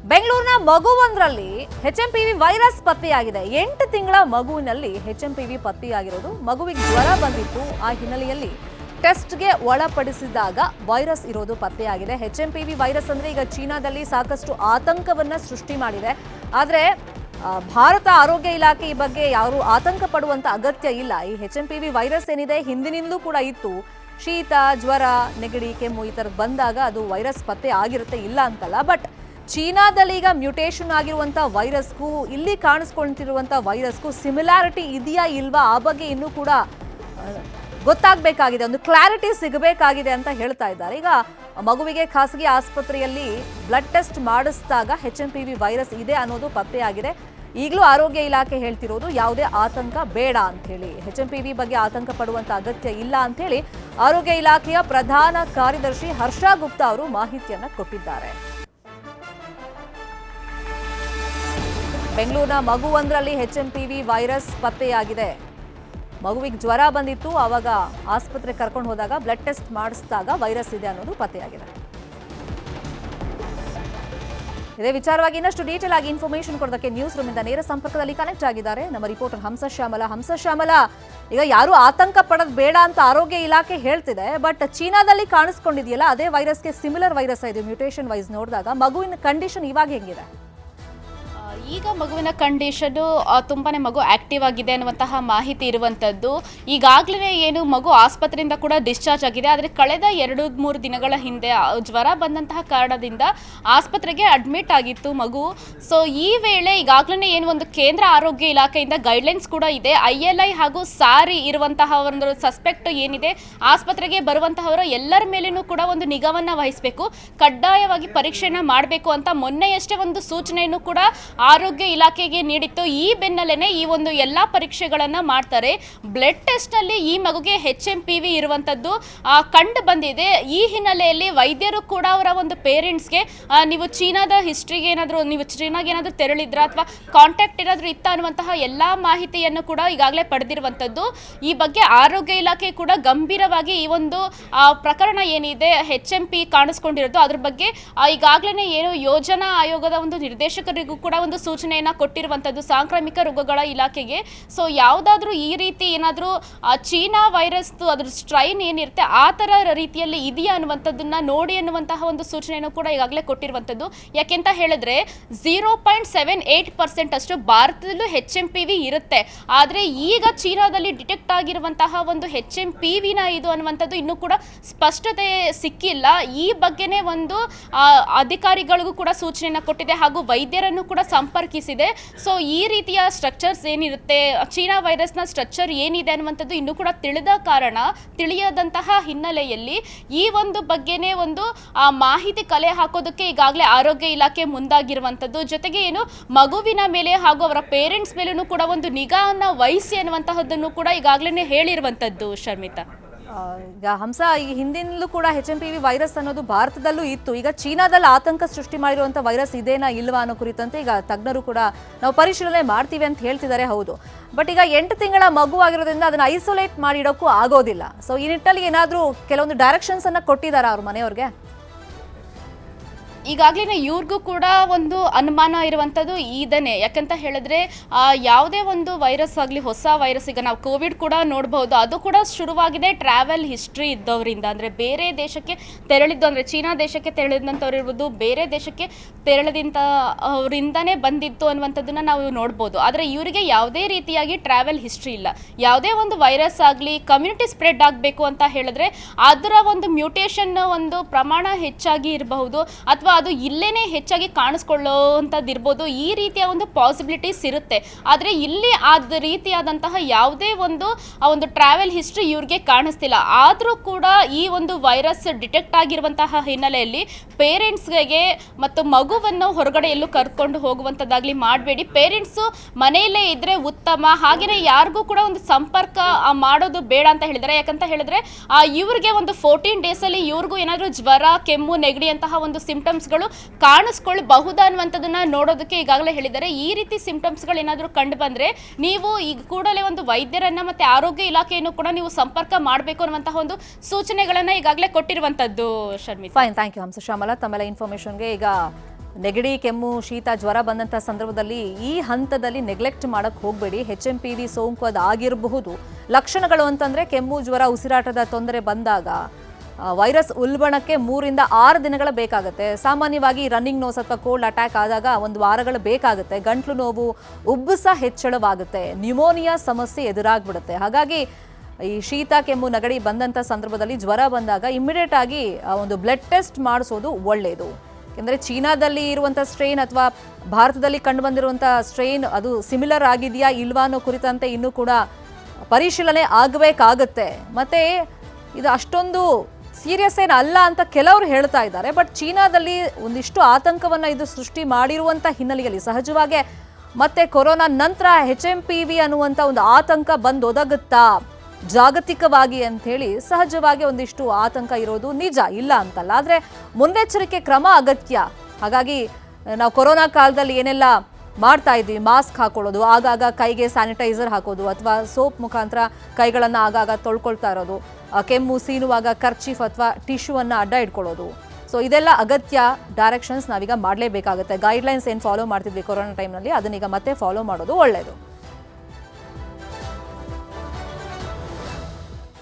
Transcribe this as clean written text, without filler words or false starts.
ಬೆಂಗಳೂರಿನ ಮಗುವೊಂದರಲ್ಲಿ HMPV virus ಪತ್ತೆಯಾಗಿದೆ. 8 ತಿಂಗಳ ಮಗುವಿನಲ್ಲಿ HMPV ಪತ್ತೆಯಾಗಿರೋದು. ಮಗುವಿಗೆ ಜ್ವರ ಬಂದಿತ್ತು. ಆ ಹಿನ್ನೆಲೆಯಲ್ಲಿ ಟೆಸ್ಟ್ಗೆ ಒಳಪಡಿಸಿದಾಗ ವೈರಸ್ ಇರೋದು ಪತ್ತೆಯಾಗಿದೆ. HMPV ವೈರಸ್ ಅಂದ್ರೆ ಈಗ ಚೀನಾದಲ್ಲಿ ಸಾಕಷ್ಟು ಆತಂಕವನ್ನ ಸೃಷ್ಟಿ ಮಾಡಿದೆ. ಆದರೆ ಭಾರತ ಆರೋಗ್ಯ ಇಲಾಖೆ ಈ ಬಗ್ಗೆ ಯಾರು ಆತಂಕ ಪಡುವಂತ ಅಗತ್ಯ ಇಲ್ಲ. ಈ HMPV ವೈರಸ್ ಏನಿದೆ ಹಿಂದಿನಿಂದಲೂ ಕೂಡ ಇತ್ತು. ಶೀತ, ಜ್ವರ, ನೆಗಡಿ, ಕೆಮ್ಮು ಈ ಥರದ್ದು ಬಂದಾಗ ಅದು ವೈರಸ್ ಪತ್ತೆ ಆಗಿರುತ್ತೆ, ಇಲ್ಲ ಅಂತಲ್ಲ. ಬಟ್ ಚೀನಾದಲ್ಲಿ ಈಗ ಮ್ಯೂಟೇಷನ್ ಆಗಿರುವಂಥ ವೈರಸ್ಗೂ ಇಲ್ಲಿ ಕಾಣಿಸ್ಕೊಳ್ತಿರುವಂಥ ವೈರಸ್ಗೂ ಸಿಮಿಲಾರಿಟಿ ಇದೆಯಾ ಇಲ್ವಾ ಆ ಬಗ್ಗೆ ಇನ್ನೂ ಕೂಡ ಗೊತ್ತಾಗಬೇಕಾಗಿದೆ, ಒಂದು ಕ್ಲಾರಿಟಿ ಸಿಗಬೇಕಾಗಿದೆ ಅಂತ ಹೇಳ್ತಾ ಇದ್ದಾರೆ. ಈಗ ಮಗುವಿಗೆ ಖಾಸಗಿ ಆಸ್ಪತ್ರೆಯಲ್ಲಿ ಬ್ಲಡ್ ಟೆಸ್ಟ್ ಮಾಡಿಸಿದಾಗ HMPV ವೈರಸ್ ಇದೆ ಅನ್ನೋದು ಪತ್ತೆಯಾಗಿದೆ. ಈಗಲೂ ಆರೋಗ್ಯ ಇಲಾಖೆ ಹೇಳ್ತಿರೋದು ಯಾವುದೇ ಆತಂಕ ಬೇಡ ಅಂತ ಹೇಳಿ, HMPV ಬಗ್ಗೆ ಆತಂಕ ಪಡುವಂತ ಅಗತ್ಯ ಇಲ್ಲ ಅಂತ ಹೇಳಿ ಆರೋಗ್ಯ ಇಲಾಖೆಯ ಪ್ರಧಾನ ಕಾರ್ಯದರ್ಶಿ ಹರ್ಷ ಗುಪ್ತಾ ಅವರು ಮಾಹಿತಿಯನ್ನ ಕೊಟ್ಟಿದ್ದಾರೆ. ಬೆಂಗಳೂರಿನ ಮಗುವೊಂದರಲ್ಲಿ HMPV ವೈರಸ್ ಪತ್ತೆಯಾಗಿದೆ. ಮಗುವಿಗೆ ಜ್ವರ ಬಂದಿತ್ತು, ಆವಾಗ ಆಸ್ಪತ್ರೆ ಕರ್ಕೊಂಡು ಹೋದಾಗ ಬ್ಲಡ್ ಟೆಸ್ಟ್ ಮಾಡಿಸಿದಾಗ ವೈರಸ್ ಇದೆ ಅನ್ನೋದು ಪತ್ತೆಯಾಗಿದೆ. ಇದೇ ವಿಚಾರವಾಗಿ ಇನ್ನಷ್ಟು ಡೀಟೇಲ್ ಆಗಿ ಇನ್ಫಾರ್ಮೇಶನ್ ಕೊಡೋದಕ್ಕೆ ನ್ಯೂಸ್ ರೂಮ್ ಇಂದ ನೇರ ಸಂಪರ್ಕದಲ್ಲಿ ಕನೆಕ್ಟ್ ಆಗಿದ್ದಾರೆ ನಮ್ಮ ರಿಪೋರ್ಟರ್ ಹಂಸ ಶ್ಯಾಮಲ. ಈಗ ಯಾರು ಆತಂಕ ಪಡೋದು ಬೇಡ ಅಂತ ಆರೋಗ್ಯ ಇಲಾಖೆ ಹೇಳ್ತಿದೆ, ಬಟ್ ಚೀನಾದಲ್ಲಿ ಕಾಣಿಸ್ಕೊಂಡಿದೆಯಲ್ಲ ಅದೇ ವೈರಸ್ಗೆ ಸಿಮಿಲರ್ ವೈರಸ್ ಇದೆ ಮ್ಯೂಟೇಷನ್ ವೈಸ್ ನೋಡಿದಾಗ. ಮಗುವಿನ ಕಂಡೀಷನ್ ಇವಾಗ ಹೆಂಗಿದೆ? ಈಗ ಮಗುವಿನ ಕಂಡೀಷನು ತುಂಬಾನೇ ಮಗು ಆಕ್ಟಿವ್ ಆಗಿದೆ ಅನ್ನುವಂತಹ ಮಾಹಿತಿ ಇರುವಂಥದ್ದು. ಈಗಾಗಲೇ ಏನು ಮಗು ಆಸ್ಪತ್ರೆಯಿಂದ ಕೂಡ ಡಿಸ್ಚಾರ್ಜ್ ಆಗಿದೆ. ಆದರೆ ಕಳೆದ 2-3 ದಿನಗಳ ಹಿಂದೆ ಜ್ವರ ಬಂದಂತಹ ಕಾರಣದಿಂದ ಆಸ್ಪತ್ರೆಗೆ ಅಡ್ಮಿಟ್ ಆಗಿತ್ತು ಮಗು. ಸೊ ಈ ವೇಳೆ ಈಗಾಗಲೇ ಏನು ಒಂದು ಕೇಂದ್ರ ಆರೋಗ್ಯ ಇಲಾಖೆಯಿಂದ ಗೈಡ್ಲೈನ್ಸ್ ಕೂಡ ಇದೆ. ILI ಹಾಗೂ ಸಾರಿ ಇರುವಂತಹ ಒಂದು ಸಸ್ಪೆಕ್ಟ್ ಏನಿದೆ ಆಸ್ಪತ್ರೆಗೆ ಬರುವಂತಹವರ ಎಲ್ಲರ ಮೇಲೇನೂ ಕೂಡ ಒಂದು ನಿಗಾವನ್ನ ವಹಿಸಬೇಕು, ಕಡ್ಡಾಯವಾಗಿ ಪರೀಕ್ಷೆನ ಮಾಡಬೇಕು ಅಂತ ಮೊನ್ನೆಯಷ್ಟೇ ಒಂದು ಸೂಚನೆಯನ್ನು ಕೂಡ ಆರೋಗ್ಯ ಇಲಾಖೆಗೆ ನೀಡಿತ್ತು. ಈ ಬೆನ್ನಲ್ಲೇನೆ ಈ ಒಂದು ಎಲ್ಲಾ ಪರೀಕ್ಷೆಗಳನ್ನ ಮಾಡ್ತಾರೆ. ಬ್ಲಡ್ ಟೆಸ್ಟ್ ನಲ್ಲಿ ಈ ಮಗುಗೆ HMPV ಇರುವಂತದ್ದು ಕಂಡು ಬಂದಿದೆ. ಈ ಹಿನ್ನೆಲೆಯಲ್ಲಿ ವೈದ್ಯರು ಕೂಡ ಅವರ ಒಂದು ಪೇರೆಂಟ್ಸ್ಗೆ ನೀವು ಚೀನಾದ ಹಿಸ್ಟ್ರಿಗೆ ನೀವು ಚೀನಾಗೆ ಏನಾದರೂ ತೆರಳಿದ್ರ ಅಥವಾ ಕಾಂಟ್ಯಾಕ್ಟ್ ಏನಾದರೂ ಇತ್ತ ಅನ್ನುವಂತಹ ಎಲ್ಲಾ ಮಾಹಿತಿಯನ್ನು ಕೂಡ ಈಗಾಗಲೇ ಪಡೆದಿರುವಂತದ್ದು. ಈ ಬಗ್ಗೆ ಆರೋಗ್ಯ ಇಲಾಖೆ ಕೂಡ ಗಂಭೀರವಾಗಿ ಈ ಒಂದು ಪ್ರಕರಣ ಏನಿದೆ HMP ಕಾಣಿಸ್ಕೊಂಡಿರೋದು ಅದ್ರ ಬಗ್ಗೆ ಈಗಾಗಲೇ ಏನು ಯೋಜನಾ ಆಯೋಗದ ಒಂದು ನಿರ್ದೇಶಕರಿಗೂ ಕೂಡ ಒಂದು ಸೂಚನೆಯನ್ನ ಕೊಟ್ಟಿರುವಂತದ್ದು ಸಾಂಕ್ರಾಮಿಕ ರೋಗಗಳ ಇಲಾಖೆಗೆ. ಸೊ ಯಾವುದಾದ್ರೂ ಈ ರೀತಿ ಏನಾದರೂ ಚೀನಾ ವೈರಸ್ ಅದ್ರ ಸ್ಟ್ರೈನ್ ಏನಿರುತ್ತೆ ಆ ಥರ ರೀತಿಯಲ್ಲಿ ಇದೆಯಾ ಅನ್ನುವಂಥದ್ದನ್ನ ನೋಡಿ ಅನ್ನುವಂತಹ ಒಂದು ಸೂಚನೆಯನ್ನು ಕೂಡ ಈಗಾಗಲೇ ಕೊಟ್ಟಿರುವಂಥದ್ದು. ಯಾಕೆಂತ ಹೇಳಿದ್ರೆ 0.78% ಅಷ್ಟು ಭಾರತದಲ್ಲೂ HMPV ಇರುತ್ತೆ. ಆದರೆ ಈಗ ಚೀನಾದಲ್ಲಿ ಡಿಟೆಕ್ಟ್ ಆಗಿರುವಂತಹ ಒಂದು HMPVನ ಇದು ಅನ್ನುವಂಥದ್ದು ಇನ್ನೂ ಕೂಡ ಸ್ಪಷ್ಟತೆ ಸಿಕ್ಕಿಲ್ಲ. ಈ ಬಗ್ಗೆನೇ ಒಂದು ಅಧಿಕಾರಿಗಳಿಗೂ ಕೂಡ ಸೂಚನೆಯನ್ನು ಕೊಟ್ಟಿದೆ ಹಾಗೂ ವೈದ್ಯರನ್ನು ಕೂಡ ಸಂಪರ್ಕಿಸಿದೆ. ಸೊ ಈ ರೀತಿಯ ಸ್ಟ್ರಕ್ಚರ್ಸ್ ಏನಿರುತ್ತೆ, ಚೀನಾ ವೈರಸ್ನ ಸ್ಟ್ರಕ್ಚರ್ ಏನಿದೆ ಅನ್ನುವಂಥದ್ದು ಇನ್ನೂ ಕೂಡ ತಿಳಿಯದಂತಹ ಹಿನ್ನೆಲೆಯಲ್ಲಿ ಈ ಒಂದು ಬಗ್ಗೆನೇ ಒಂದು ಮಾಹಿತಿ ಕಲೆ ಹಾಕೋದಕ್ಕೆ ಈಗಾಗಲೇ ಆರೋಗ್ಯ ಇಲಾಖೆ ಮುಂದಾಗಿರುವಂಥದ್ದು. ಜೊತೆಗೆ ಏನು ಮಗುವಿನ ಮೇಲೆ ಹಾಗೂ ಅವರ ಪೇರೆಂಟ್ಸ್ ಮೇಲೂ ಕೂಡ ಒಂದು ನಿಗಾವನ್ನ ವಹಿಸಿ ಅನ್ನುವಂತಹದ್ದನ್ನು ಕೂಡ ಈಗಾಗಲೇ ಹೇಳಿರುವಂಥದ್ದು. ಶರ್ಮಿತಾ, ಈಗ ಹಂಸ, ಈ ಹಿಂದಿನಲ್ಲೂ ಕೂಡ HMPV ವೈರಸ್ ಅನ್ನೋದು ಭಾರತದಲ್ಲೂ ಇತ್ತು. ಈಗ ಚೀನಾದಲ್ಲಿ ಆತಂಕ ಸೃಷ್ಟಿ ಮಾಡಿರುವಂಥ ವೈರಸ್ ಇದೇನಾ ಇಲ್ವಾ ಅನ್ನೋ ಕುರಿತಂತೆ ಈಗ ತಜ್ಞರು ಕೂಡ ನಾವು ಪರಿಶೀಲನೆ ಮಾಡ್ತೀವಿ ಅಂತ ಹೇಳ್ತಿದ್ದಾರೆ. ಹೌದು, ಬಟ್ ಈಗ 8 ತಿಂಗಳ ಮಗು ಆಗಿರೋದ್ರಿಂದ ಅದನ್ನ ಐಸೋಲೇಟ್ ಮಾಡಿಡೋಕ್ಕೂ ಆಗೋದಿಲ್ಲ. ಸೊ ಈ ನಿಟ್ಟಲ್ಲಿ ಏನಾದರೂ ಕೆಲವೊಂದು ಡೈರೆಕ್ಷನ್ಸ್ ಅನ್ನ ಕೊಟ್ಟಿದ್ದಾರಾ ಅವ್ರ ಮನೆಯವ್ರಿಗೆ? ಈಗಾಗಲೇ ಇವ್ರಿಗೂ ಕೂಡ ಒಂದು ಅನುಮಾನ ಇರುವಂಥದ್ದು ಇದನ್ನೇ. ಯಾಕಂತ ಹೇಳಿದ್ರೆ ಯಾವುದೇ ಒಂದು ವೈರಸ್ ಆಗಲಿ, ಹೊಸ ವೈರಸ್, ಈಗ ನಾವು ಕೋವಿಡ್ ಕೂಡ ನೋಡ್ಬೋದು, ಅದು ಕೂಡ ಶುರುವಾಗಿದೆ ಟ್ರಾವೆಲ್ ಹಿಸ್ಟ್ರಿ ಇದ್ದವರಿಂದ. ಅಂದರೆ ಬೇರೆ ದೇಶಕ್ಕೆ ತೆರಳಿದ್ದು, ಅಂದರೆ ಚೀನಾ ದೇಶಕ್ಕೆ ತೆರಳಿದಂಥವ್ರು ಇರ್ಬೋದು, ಬೇರೆ ದೇಶಕ್ಕೆ ತೆರಳಿದಂಥವರಿಂದನೇ ಬಂದಿತ್ತು ಅನ್ನುವಂಥದ್ದನ್ನು ನಾವು ನೋಡ್ಬೋದು. ಆದರೆ ಇವರಿಗೆ ಯಾವುದೇ ರೀತಿಯಾಗಿ ಟ್ರಾವೆಲ್ ಹಿಸ್ಟ್ರಿ ಇಲ್ಲ. ಯಾವುದೇ ಒಂದು ವೈರಸ್ ಆಗಲಿ ಕಮ್ಯುನಿಟಿ ಸ್ಪ್ರೆಡ್ ಆಗಬೇಕು ಅಂತ ಹೇಳಿದ್ರೆ ಅದರ ಒಂದು ಮ್ಯೂಟೇಷನ್ ಒಂದು ಪ್ರಮಾಣ ಹೆಚ್ಚಾಗಿ ಇರಬಹುದು ಅಥವಾ ಅದು ಇಲ್ಲೇನೆ ಹೆಚ್ಚಾಗಿ ಕಾಣಿಸ್ಕೊಳ್ಳುವಂಥದ್ದಿರ್ಬೋದು. ಈ ರೀತಿಯ ಒಂದು ಪಾಸಿಬಿಲಿಟೀಸ್ ಇರುತ್ತೆ. ಆದರೆ ಇಲ್ಲಿ ಆದ ರೀತಿಯಾದಂತಹ ಯಾವುದೇ ಒಂದು ಟ್ರಾವೆಲ್ ಹಿಸ್ಟ್ರಿ ಇವ್ರಿಗೆ ಕಾಣಿಸ್ತಿಲ್ಲ. ಆದರೂ ಕೂಡ ಈ ಒಂದು ವೈರಸ್ ಡಿಟೆಕ್ಟ್ ಆಗಿರುವಂತಹ ಹಿನ್ನೆಲೆಯಲ್ಲಿ ಪೇರೆಂಟ್ಸ್ಗೆ ಮತ್ತು ಮಗುವನ್ನು ಹೊರಗಡೆ ಎಲ್ಲೂ ಕರ್ಕೊಂಡು ಹೋಗುವಂಥದ್ದಾಗಲಿ ಮಾಡಬೇಡಿ. ಪೇರೆಂಟ್ಸು ಮನೆಯಲ್ಲೇ ಇದ್ರೆ ಉತ್ತಮ. ಹಾಗೆಯೇ ಯಾರಿಗೂ ಕೂಡ ಒಂದು ಸಂಪರ್ಕ ಮಾಡೋದು ಬೇಡ ಅಂತ ಹೇಳಿದ್ದಾರೆ. ಯಾಕಂತ ಹೇಳಿದ್ರೆ ಇವ್ರಿಗೆ ಒಂದು 14 ಡೇಸಲ್ಲಿ ಇವ್ರಿಗೂ ಏನಾದರೂ ಜ್ವರ, ಕೆಮ್ಮು, ನೆಗಡಿ ಅಂತಹ ಒಂದು ಸಿಂಪ್ಟಮ್ಸ್ ಕಾಣಿಸ್ಕೊಳ್ಳಬಹುದಾ ಅನ್ನುವಂಥದ್ದನ್ನ ನೋಡೋದಕ್ಕೆ ಈಗಾಗಲೇ ಹೇಳಿದ್ದಾರೆ. ಈ ರೀತಿ ಸಿಂಪ್ಟಮ್ಸ್ಗಳು ಏನಾದರೂ ಕಂಡು ಬಂದ್ರೆ ನೀವು ಈಗ ಕೂಡಲೇ ಒಂದು ವೈದ್ಯರನ್ನ ಮತ್ತೆ ಆರೋಗ್ಯ ಇಲಾಖೆಯನ್ನು ಕೂಡ ನೀವು ಸಂಪರ್ಕ ಮಾಡಬೇಕು ಅನ್ನುವಂತಹ ಒಂದು ಸೂಚನೆಗಳನ್ನ ಈಗಾಗಲೇ ಕೊಟ್ಟಿರುವಂತದ್ದು. ಶರ್ಮಿತಾ, ಫೈನ್, ಥ್ಯಾಂಕ್ ಯು ಹಂಸ ಶ್ಯಾಮಲ ತಮ್ಮೆಲ್ಲ ಇನ್ಫಾರ್ಮೇಶನ್ಗೆ. ಈಗ ನೆಗಡಿ ಕೆಮ್ಮು ಶೀತ ಜ್ವರ ಬಂದಂಥ ಸಂದರ್ಭದಲ್ಲಿ ಈ ಹಂತದಲ್ಲಿ ನೆಗ್ಲೆಕ್ಟ್ ಮಾಡಕ್ಕೆ ಹೋಗಬೇಡಿ. HMPV ಸೋಂಕು ಅದು ಆಗಿರಬಹುದು. ಲಕ್ಷಣಗಳು ಅಂತಂದರೆ ಕೆಮ್ಮು ಜ್ವರ ಉಸಿರಾಟದ ತೊಂದರೆ ಬಂದಾಗ ವೈರಸ್ ಉಲ್ಬಣಕ್ಕೆ 3 ರಿಂದ 6 ದಿನಗಳ ಬೇಕಾಗುತ್ತೆ. ಸಾಮಾನ್ಯವಾಗಿ ರನ್ನಿಂಗ್ ನೋಸ್ ಅಥವಾ ಕೋಲ್ಡ್ ಅಟ್ಯಾಕ್ ಆದಾಗ 1 ವಾರಗಳು ಬೇಕಾಗುತ್ತೆ. ಗಂಟ್ಲು ನೋವು, ಉಬ್ಬಸ ಹೆಚ್ಚಳವಾಗುತ್ತೆ, ನ್ಯೂಮೋನಿಯಾ ಸಮಸ್ಯೆ ಎದುರಾಗ್ಬಿಡುತ್ತೆ. ಹಾಗಾಗಿ ಈ ಶೀತ ಕೆಮ್ಮು ನೆಗಡಿ ಬಂದಂಥ ಸಂದರ್ಭದಲ್ಲಿ ಜ್ವರ ಬಂದಾಗ ಇಮ್ಮಿಡಿಯೇಟ್ ಆಗಿ ಒಂದು ಬ್ಲಡ್ ಟೆಸ್ಟ್ ಮಾಡಿಸೋದು ಒಳ್ಳೆಯದು. ಯಾಕೆಂದರೆ ಚೀನಾದಲ್ಲಿ ಇರುವಂಥ ಸ್ಟ್ರೈನ್ ಅಥವಾ ಭಾರತದಲ್ಲಿ ಕಂಡು ಬಂದಿರುವಂಥ ಸ್ಟ್ರೈನ್ ಅದು ಸಿಮಿಲರ್ ಆಗಿದೆಯಾ ಇಲ್ವಾ ಅನ್ನೋ ಕುರಿತಂತೆ ಇನ್ನೂ ಕೂಡ ಪರಿಶೀಲನೆ ಆಗಬೇಕಾಗತ್ತೆ. ಮತ್ತು ಇದು ಅಷ್ಟೊಂದು ಸೀರಿಯಸ್ ಏನು ಅಲ್ಲ ಅಂತ ಕೆಲವರು ಹೇಳ್ತಾ ಇದ್ದಾರೆ. ಬಟ್ ಚೀನಾದಲ್ಲಿ ಒಂದಿಷ್ಟು ಆತಂಕವನ್ನು ಇದು ಸೃಷ್ಟಿ ಮಾಡಿರುವಂಥ ಹಿನ್ನೆಲೆಯಲ್ಲಿ ಸಹಜವಾಗಿ ಮತ್ತೆ ಕೊರೋನಾ ನಂತರ HMPV ಅನ್ನುವಂಥ ಒಂದು ಆತಂಕ ಬಂದೊದಗುತ್ತಾ ಜಾಗತಿಕವಾಗಿ ಅಂಥೇಳಿ ಸಹಜವಾಗಿ ಒಂದಿಷ್ಟು ಆತಂಕ ಇರೋದು ನಿಜ, ಇಲ್ಲ ಅಂತಲ್ಲ. ಆದರೆ ಮುನ್ನೆಚ್ಚರಿಕೆ ಕ್ರಮ ಅಗತ್ಯ. ಹಾಗಾಗಿ ನಾವು ಕೊರೋನಾ ಕಾಲದಲ್ಲಿ ಏನೆಲ್ಲ ಮಾಡ್ತಾ ಇದ್ವಿ, ಮಾಸ್ಕ್ ಹಾಕೊಳ್ಳೋದು, ಆಗಾಗ ಕೈಗೆ ಸ್ಯಾನಿಟೈಸರ್ ಹಾಕೋದು ಅಥವಾ ಸೋಪ್ ಮುಖಾಂತರ ಕೈಗಳನ್ನು ಆಗಾಗ ತೊಳ್ಕೊಳ್ತಾ ಇರೋದು, ಕೆಮ್ಮು ಸೀನುವಾಗ ಕರ್ಚೀಫ್ ಅಥವಾ ಟಿಶ್ಯೂವನ್ನು ಅಡ್ಡ ಇಟ್ಕೊಳ್ಳೋದು. ಸೊ ಇದೆಲ್ಲ ಅಗತ್ಯ ಡೈರೆಕ್ಷನ್ಸ್ ನಾವೀಗ ಮಾಡಲೇಬೇಕಾಗುತ್ತೆ. ಗೈಡ್ಲೈನ್ಸ್ ಏನು ಫಾಲೋ ಮಾಡ್ತಿದ್ವಿ ಕೊರೋನಾ ಟೈಮ್ನಲ್ಲಿ ಅದನ್ನೀಗ ಮತ್ತೆ ಫಾಲೋ ಮಾಡೋದು ಒಳ್ಳೆಯದು.